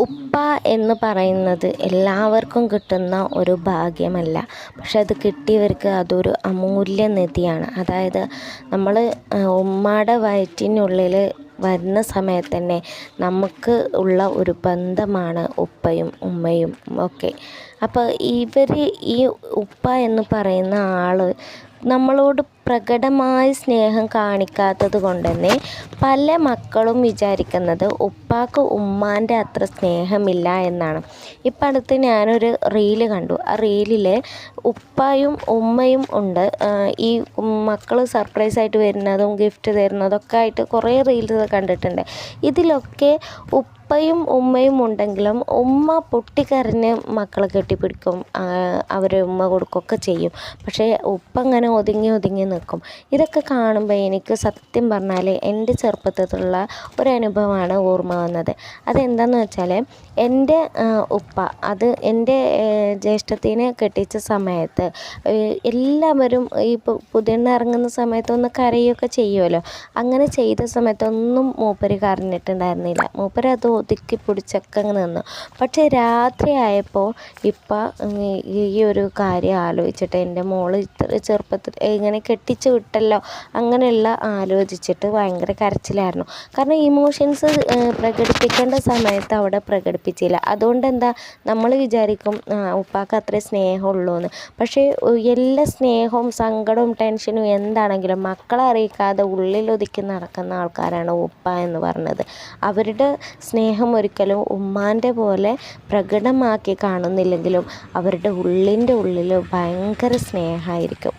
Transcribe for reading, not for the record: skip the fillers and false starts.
ഉപ്പ എന്ന് പറയുന്നത് എല്ലാവർക്കും കിട്ടുന്ന ഒരു ഭാഗ്യമല്ല. പക്ഷെ അത് കിട്ടിയവർക്ക് അതൊരു അമൂല്യ നിധിയാണ്. അതായത് നമ്മൾ ഉമ്മയുടെ വയറ്റിനുള്ളിൽ വരുന്ന സമയത്ത് തന്നെ നമുക്ക് ഉള്ള ഒരു ബന്ധമാണ് ഉപ്പയും ഉമ്മയും ഒക്കെ. അപ്പോൾ ഈ ഉപ്പ എന്ന് പറയുന്ന ആൾ നമ്മളോട് പ്രകടമായി സ്നേഹം കാണിക്കാത്തത് കൊണ്ട് തന്നെ പല മക്കളും വിചാരിക്കുന്നത് ഉപ്പാക്ക് ഉമ്മാൻ്റെ അത്ര സ്നേഹമില്ല എന്നാണ്. ഇപ്പം അടുത്ത് ഞാനൊരു റീല് കണ്ടു. ആ റീലിൽ ഉപ്പായും ഉമ്മയും ഉണ്ട്. ഈ മക്കൾ സർപ്രൈസായിട്ട് വരുന്നതും ഗിഫ്റ്റ് തരുന്നതൊക്കെ ആയിട്ട് കുറേ റീൽസ് കണ്ടിട്ടുണ്ട്. ഇതിലൊക്കെ ഉപ്പയും ഉമ്മയും ഉണ്ടെങ്കിലും ഉമ്മ പൊട്ടിക്കരഞ്ഞ് മക്കളെ കെട്ടിപ്പിടിക്കും, അവർ ഉമ്മ കൊടുക്കുകയൊക്കെ ചെയ്യും. പക്ഷേ ഉപ്പ അങ്ങനെ ഒതുങ്ങി നിൽക്കും. ഇതൊക്കെ കാണുമ്പോൾ എനിക്ക് സത്യം പറഞ്ഞാൽ എൻ്റെ ചെറുപ്പത്തിലുള്ള ഒരനുഭവമാണ് ഓർമ്മ വന്നത്. അതെന്താണെന്ന് വെച്ചാൽ എൻ്റെ ഉപ്പ എൻ്റെ ജ്യേഷ്ഠത്തിനെ കെട്ടിച്ച സമയത്ത് എല്ലാവരും ഈ പുതിയെണ്ണ ഇറങ്ങുന്ന സമയത്തൊന്ന് കരയുകയൊക്കെ ചെയ്യുമല്ലോ. അങ്ങനെ ചെയ്ത സമയത്തൊന്നും മൂപ്പര് കരഞ്ഞിട്ടുണ്ടായിരുന്നില്ല. മൂപ്പര് അത് ഒതുക്കി പിടിച്ചൊക്കെ നിന്നു. പക്ഷേ രാത്രി ആയപ്പോൾ ഈ ഒരു കാര്യം ആലോചിച്ചിട്ട് എൻ്റെ മോള് ഇത്ര ചെറുപ്പത്തിൽ ഇങ്ങനെ കെട്ടിച്ച് വിട്ടല്ലോ അങ്ങനെയുള്ള ആലോചിച്ചിട്ട് ഭയങ്കര കരച്ചിലായിരുന്നു. കാരണം ഇമോഷൻസ് പ്രകടിപ്പിക്കേണ്ട സമയത്ത് അവിടെ പ്രകടിപ്പിച്ചില്ല. അതുകൊണ്ട് നമ്മൾ വിചാരിക്കും ഉപ്പാക്ക് അത്രേ സ്നേഹമുള്ളൂ എന്ന്. പക്ഷേ എല്ലാ സ്നേഹവും സങ്കടവും ടെൻഷനും എന്താണെങ്കിലും മക്കളെ അറിയിക്കാതെ ഉള്ളിലൊതുക്കി നടക്കുന്ന ആൾക്കാരാണ് ഉപ്പ എന്ന് പറഞ്ഞത്. അവരുടെ സ്നേഹം ഒരിക്കലും ഉമ്മാൻ്റെ പോലെ പ്രകടമാക്കി കാണുന്നില്ലെങ്കിലും അവരുടെ ഉള്ളിൻ്റെ ഉള്ളിൽ ഭയങ്കര സ്നേഹമായിരിക്കും.